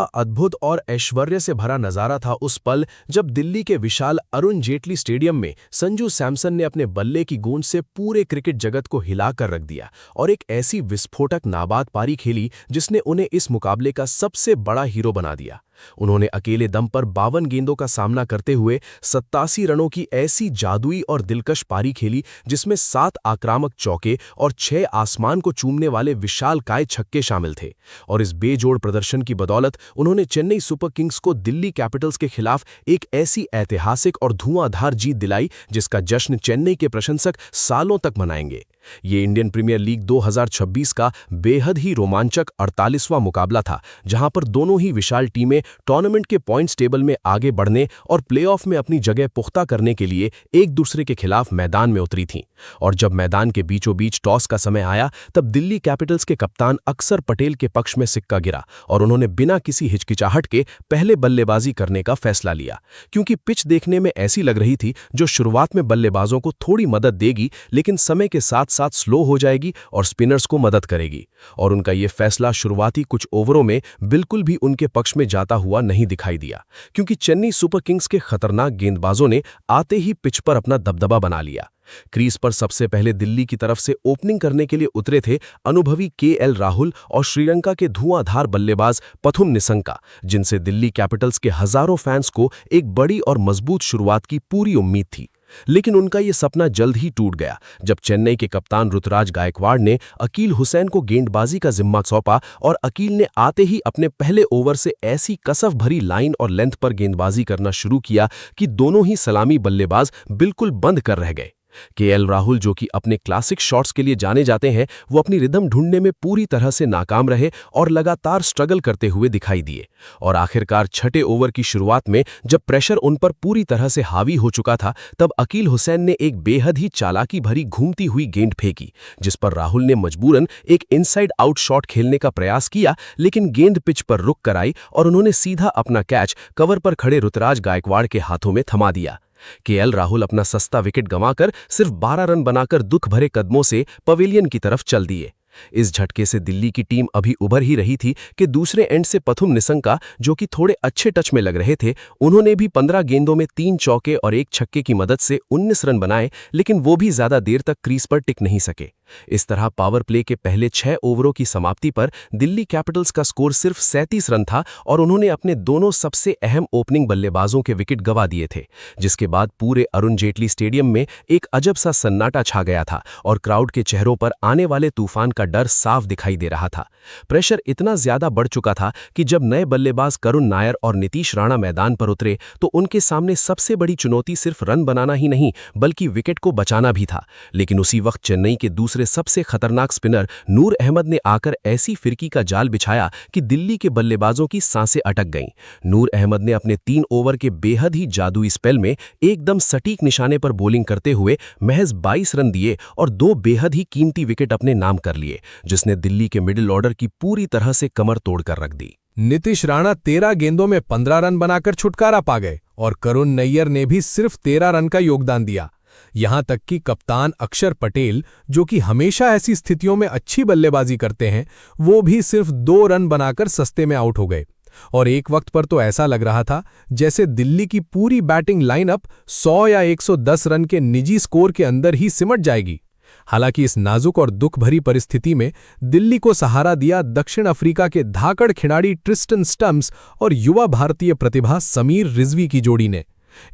अद्भुत और ऐश्वर्य से भरा नजारा था उस पल जब दिल्ली के विशाल अरुण जेटली स्टेडियम में संजू सैमसन ने अपने बल्ले की गूंज से पूरे क्रिकेट जगत को हिलाकर रख दिया और एक ऐसी विस्फोटक नाबाद पारी खेली जिसने उन्हें इस मुकाबले का सबसे बड़ा हीरो बना दिया। उन्होंने अकेले दम पर 52 गेंदों का सामना करते हुए 87 रनों की ऐसी जादुई और दिलकश पारी खेली जिसमें 7 आक्रामक चौके और 6 आसमान को चूमने वाले विशालकाय छक्के शामिल थे। और इस बेजोड़ प्रदर्शन की बदौलत उन्होंने चेन्नई सुपर किंग्स को दिल्ली कैपिटल्स के खिलाफ एक ऐसी ऐतिहासिक और धुआंधार जीत दिलाई जिसका जश्न चेन्नई के प्रशंसक सालों तक मनाएंगे। ये इंडियन प्रीमियर लीग 2026 का बेहद ही रोमांचक 48वां मुकाबला था, जहां पर दोनों ही विशाल टीमें टूर्नामेंट के पॉइंट्स टेबल में आगे बढ़ने और प्लेऑफ में अपनी जगह पुख्ता करने के लिए एक दूसरे के खिलाफ मैदान में उतरी थीं। और जब मैदान के बीचों बीच टॉस का समय आया तब दिल्ली कैपिटल्स के कप्तान अक्षर पटेल के पक्ष में सिक्का गिरा और उन्होंने बिना किसी हिचकिचाहट के पहले बल्लेबाजी करने का फैसला लिया, क्योंकि पिच देखने में ऐसी लग रही थी जो शुरुआत में बल्लेबाजों को थोड़ी मदद देगी लेकिन समय के साथ साथ स्लो हो जाएगी और स्पिनर्स को मदद करेगी। और उनका यह फैसला शुरुआती कुछ ओवरों में बिल्कुल भी उनके पक्ष में जाता हुआ नहीं दिखाई दिया, क्योंकि चेन्नई सुपर किंग्स के खतरनाक गेंदबाजों ने आते ही पिच पर अपना दबदबा बना लिया। क्रीज पर सबसे पहले दिल्ली की तरफ से ओपनिंग करने के लिए उतरे थे अनुभवी केएल राहुल और श्रीलंका के धुआंधार बल्लेबाज पथुम निसंका, जिनसे दिल्ली कैपिटल्स के हजारों फैंस को एक बड़ी और मजबूत शुरुआत की पूरी उम्मीद थी। लेकिन उनका यह सपना जल्द ही टूट गया जब चेन्नई के कप्तान ऋतुराज गायकवाड़ ने अकील हुसैन को गेंदबाजी का जिम्मा सौंपा और अकील ने आते ही अपने पहले ओवर से ऐसी कसफ भरी लाइन और लेंथ पर गेंदबाजी करना शुरू किया कि दोनों ही सलामी बल्लेबाज बिल्कुल बंद कर रह गए। केएल राहुल, जो कि अपने क्लासिक शॉट्स के लिए जाने जाते हैं, वो अपनी रिदम ढूंढने में पूरी तरह से नाकाम रहे और लगातार स्ट्रगल करते हुए दिखाई दिए। और आखिरकार छठे ओवर की शुरुआत में जब प्रेशर उन पर पूरी तरह से हावी हो चुका था तब अकील हुसैन ने एक बेहद ही चालाकी भरी घूमती हुई गेंद फेंकी, जिस पर राहुल ने मजबूरन एक इनसाइड आउट शॉट खेलने का प्रयास किया, लेकिन गेंद पिच पर रुक कर आई और उन्होंने सीधा अपना कैच कवर पर खड़े ऋतुराज गायकवाड़ के हाथों में थमा दिया। केएल राहुल अपना सस्ता विकेट गंवाकर सिर्फ 12 रन बनाकर दुख भरे कदमों से पवेलियन की तरफ चल दिए। इस झटके से दिल्ली की टीम अभी उभर ही रही थी कि दूसरे एंड से पथुम निसंका, जो कि थोड़े अच्छे टच में लग रहे थे, उन्होंने भी 15 गेंदों में 3 चौके और 1 छक्के की मदद से 19 रन बनाए, लेकिन वो भी ज्यादा देर तक क्रीज पर टिक नहीं सके। इस तरह पावर प्ले के पहले 6 ओवरों की समाप्ति पर दिल्ली कैपिटल्स का स्कोर सिर्फ 37 रन था और उन्होंने अपने दोनों सबसे अहम ओपनिंग बल्लेबाजों के विकेट गंवा दिए थे, जिसके बाद पूरे अरुण जेटली स्टेडियम में एक अजब सा सन्नाटा छा गया था और क्राउड के चेहरों पर आने वाले तूफान का डर साफ दिखाई दे रहा था। प्रेशर इतना ज्यादा बढ़ चुका था कि जब नए बल्लेबाज करुण नायर और नीतीश राणा मैदान पर उतरे तो उनके सामने सबसे बड़ी चुनौती सिर्फ रन बनाना ही नहीं बल्कि विकेट को बचाना भी था। लेकिन उसी वक्त चेन्नई के दूसरे सबसे खतरनाक स्पिनर नूर अहमद ने आकर ऐसी फिरकी का जाल बिछाया कि दिल्ली के बल्लेबाजों की सांसें अटक गईं। नूर अहमद ने अपने 3 ओवर के बेहद ही जादुई स्पेल में एकदम सटीक निशाने पर बॉलिंग करते हुए महज 22 रन दिए और 2 बेहद ही कीमती विकेट अपने नाम कर लिए, जिसने दिल्ली के मिडिल ऑर्डर की पूरी तरह से कमर तोड़कर रख दी। नीतीश राणा 13 गेंदों में 15 रन बनाकर छुटकारा पा गए और करुण नैयर ने भी सिर्फ 13 रन का योगदान दिया। यहां तक कि कप्तान अक्षर पटेल, जो कि हमेशा ऐसी स्थितियों में अच्छी बल्लेबाजी करते हैं, वो भी सिर्फ 2 रन बनाकर सस्ते में आउट हो गए। और एक वक्त पर तो ऐसा लग रहा था जैसे दिल्ली की पूरी बैटिंग लाइनअप 100 या 110 रन के निजी स्कोर के अंदर ही सिमट जाएगी। हालांकि इस नाजुक और दुख भरी परिस्थिति में दिल्ली को सहारा दिया दक्षिण अफ्रीका के धाकड़ खिलाड़ी ट्रिस्टन स्टम्स और युवा भारतीय प्रतिभा समीर रिजवी की जोड़ी ने।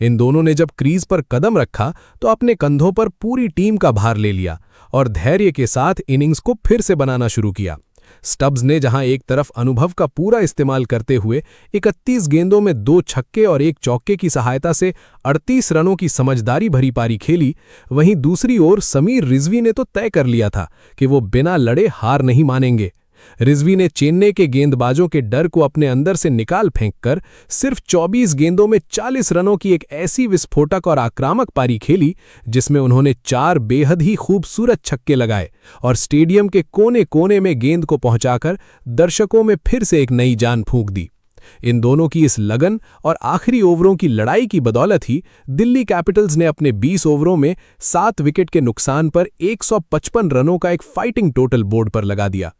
इन दोनों ने जब क्रीज पर कदम रखा तो अपने कंधों पर पूरी टीम का भार ले लिया और धैर्य के साथ इनिंग्स को फिर से बनाना शुरू किया। स्टब्स ने जहां एक तरफ अनुभव का पूरा इस्तेमाल करते हुए 31 गेंदों में 2 छक्के और 1 चौके की सहायता से 38 रनों की समझदारी भरी पारी खेली, वहीं दूसरी ओर समीर रिजवी ने तो तय कर लिया था कि वो बिना लड़े हार नहीं मानेंगे। रिजवी ने चेन्नई के गेंदबाजों के डर को अपने अंदर से निकाल फेंककर सिर्फ 24 गेंदों में 40 रनों की एक ऐसी विस्फोटक और आक्रामक पारी खेली जिसमें उन्होंने 4 बेहद ही खूबसूरत छक्के लगाए और स्टेडियम के कोने कोने में गेंद को पहुंचाकर दर्शकों में फिर से एक नई जान फूंक दी। इन दोनों की इस लगन और आखिरी ओवरों की लड़ाई की बदौलत ही दिल्ली कैपिटल्स ने अपने 20 ओवरों में 7 विकेट के नुकसान पर 155 रनों का एक फाइटिंग टोटल बोर्ड पर लगा दिया।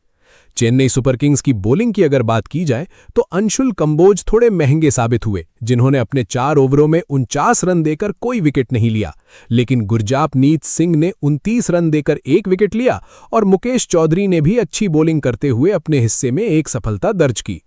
चेन्नई सुपर किंग्स की बॉलिंग की अगर बात की जाए तो अंशुल कंबोज थोड़े महंगे साबित हुए, जिन्होंने अपने 4 ओवरों में 49 रन देकर कोई विकेट नहीं लिया। लेकिन गुरजापनीत सिंह ने 29 रन देकर 1 विकेट लिया और मुकेश चौधरी ने भी अच्छी बॉलिंग करते हुए अपने हिस्से में एक सफलता दर्ज की।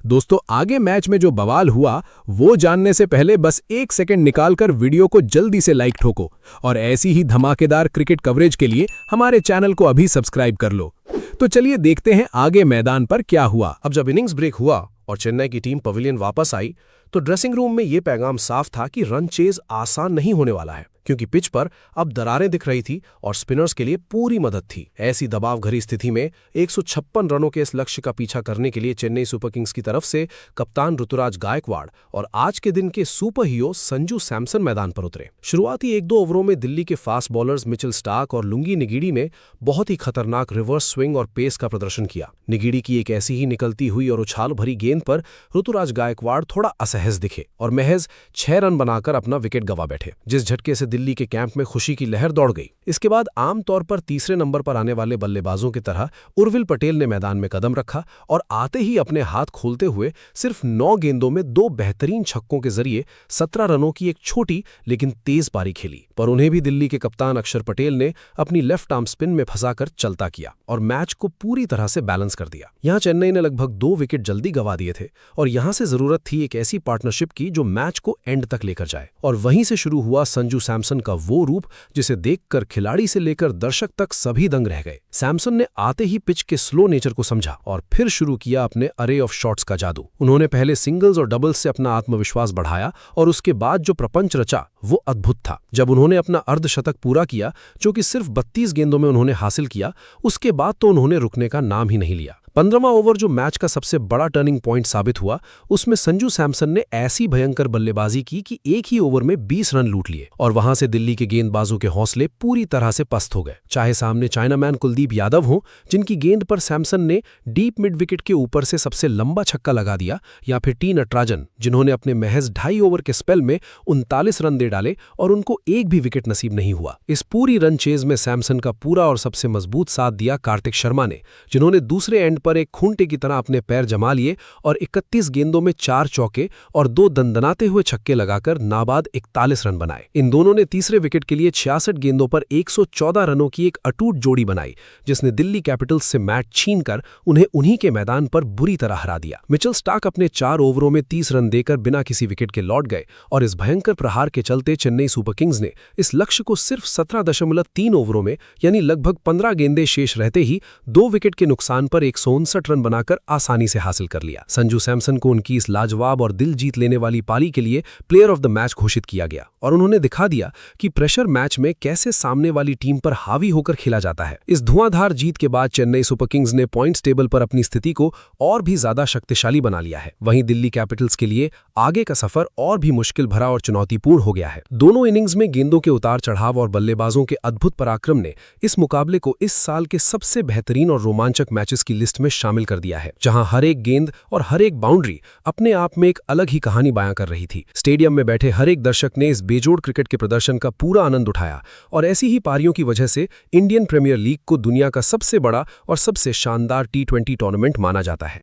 दोस्तों, आगे मैच में जो बवाल हुआ वो जानने से पहले बस 1 सेकंड निकालकर वीडियो को जल्दी से लाइक ठोको और ऐसी ही धमाकेदार क्रिकेट कवरेज के लिए हमारे चैनल को अभी सब्सक्राइब कर लो। तो चलिए देखते हैं आगे मैदान पर क्या हुआ। अब जब इनिंग्स ब्रेक हुआ और चेन्नई की टीम पवेलियन वापस आई तो ड्रेसिंग रूम में यह पैगाम साफ था कि रन चेज आसान नहीं होने वाला है, क्योंकि पिच पर अब दरारें दिख रही थी और स्पिनर्स के लिए पूरी मदद थी। ऐसी दबाव भरी स्थिति में 156 रनों के इस लक्ष्य का पीछा करने के लिए चेन्नई सुपर किंग्स की तरफ से कप्तान ऋतुराज गायकवाड़ और आज के दिन के सुपर हीरो संजू सैमसन मैदान पर उतरे। शुरुआती 1-2 ओवरों में दिल्ली के फास्ट बॉलर्स मिचेल स्टार्क और लुंगी निगीडी ने बहुत ही खतरनाक रिवर्स स्विंग और पेस का प्रदर्शन किया। निगीडी की एक ऐसी ही निकलती हुई और उछाल भरी गेंद पर ऋतुराज गायकवाड़ थोड़ा असहज दिखे और महज 6 रन बनाकर अपना विकेट गंवा बैठे, जिस झटके से दिल्ली के कैंप में खुशी की लहर दौड़ गई। इसके बाद आमतौर पर तीसरे नंबर पर आने वाले बल्लेबाजों की तरह उर्विल पटेल ने मैदान में कदम रखा और आते ही अपने हाथ खोलते हुए सिर्फ 9 गेंदों में 2 बेहतरीन छक्कों के जरिए 17 रनों की एक छोटी लेकिन तेज पारी खेली। पर उन्हें भी दिल्ली के कप्तान अक्षर पटेल ने अपनी लेफ्ट आर्म स्पिन में फंसाकर चलता किया और मैच को पूरी तरह से बैलेंस कर दिया। यहां चेन्नई ने लगभग 2 विकेट जल्दी गंवा दिए थे और यहां से जरूरत थी एक ऐसी पार्टनरशिप की जो मैच को एंड तक लेकर जाए। और वहीं से शुरू हुआ संजू सैमसन का वो रूप जिसे देखकर खिलाड़ी से लेकर दर्शक तक सभी दंग रह गए। सैमसन ने आते ही पिच के स्लो नेचर को समझा और फिर शुरू किया अपने अरे ऑफ शॉट्स का जादू। उन्होंने पहले सिंगल्स और डबल्स से अपना आत्मविश्वास बढ़ाया और उसके बाद जो प्रपंच रचा वो अद्भुत था। जब उन्होंने अपना अर्धशतक पूरा किया, जो कि सिर्फ 32 गेंदों में उन्होंने हासिल किया, उसके बाद तो उन्होंने रुकने का नाम ही नहीं लिया। 15वां ओवर जो मैच का सबसे बड़ा टर्निंग पॉइंट साबित हुआ, उसमें संजू सैमसन ने ऐसी भयंकर बल्लेबाजी की कि एक ही ओवर में 20 रन लूट लिए और वहां से दिल्ली के गेंदबाजों के हौसले पूरी तरह से पस्त हो गए। चाहे सामने चाइनामैन कुलदीप यादव हो, जिनकी गेंद पर सैमसन ने डीप मिड विकेट के ऊपर से सबसे लंबा छक्का लगा दिया, या फिर टी नटराजन, जिन्होंने अपने महज 2.5 ओवर के स्पेल में 39 रन दे डाले और उनको एक भी विकेट नसीब नहीं हुआ। इस पूरी रन चेज में सैमसन का पूरा और सबसे मजबूत साथ दिया कार्तिक शर्मा ने, जिन्होंने दूसरे एंड पर एक खूंटे की तरह अपने पैर जमा लिए और 31 गेंदों में 4 चौके और 2 दंदनाते हुए छक्के लगाकर नाबाद 41 रन बनाए। इन दोनों ने तीसरे विकेट के लिए 66 गेंदों पर 114 रनों की एक अटूट जोड़ी बनाई, जिसने दिल्ली कैपिटल्स से मैच छीनकर उन्हें उन्हीं के मैदान पर बुरी तरह हरा दिया। मिचेल स्टार्क अपने 4 ओवरों में 30 रन देकर बिना किसी विकेट के लौट गए और इस भयंकर प्रहार के चलते चेन्नई सुपर किंग्स ने इस लक्ष्य को सिर्फ 17.3 ओवरों में, यानी लगभग 15 गेंदें शेष रहते ही 2 विकेट के नुकसान पर 159 रन बनाकर आसानी से हासिल कर लिया। संजू सैमसन को उनकी इस लाजवाब और दिल जीत लेने वाली पारी के लिए प्लेयर ऑफ द मैच घोषित किया गया और उन्होंने दिखा दिया कि प्रेशर मैच में कैसे सामने वाली टीम पर हावी होकर खेला जाता है। इस धुआंधार जीत के बाद चेन्नई सुपर किंग्स ने पॉइंट्स टेबल पर अपनी स्थिति को और भी ज्यादा शक्तिशाली बना लिया है। वहीं दिल्ली कैपिटल्स के लिए आगे का सफर और भी मुश्किल भरा और चुनौतीपूर्ण हो गया है। दोनों इनिंग्स में गेंदों के उतार चढ़ाव और बल्लेबाजों के अद्भुत पराक्रम ने इस मुकाबले को इस साल के सबसे बेहतरीन और रोमांचक मैचेस की लिस्ट में शामिल कर दिया है, जहां हर एक गेंद और हर एक बाउंड्री अपने आप में एक अलग ही कहानी बयां कर रही थी। स्टेडियम में बैठे हर एक दर्शक ने इस बेजोड़ क्रिकेट के प्रदर्शन का पूरा आनंद उठाया और ऐसी ही पारियों की वजह से इंडियन प्रीमियर लीग को दुनिया का सबसे बड़ा और सबसे शानदार T20 टूर्नामेंट माना जाता है।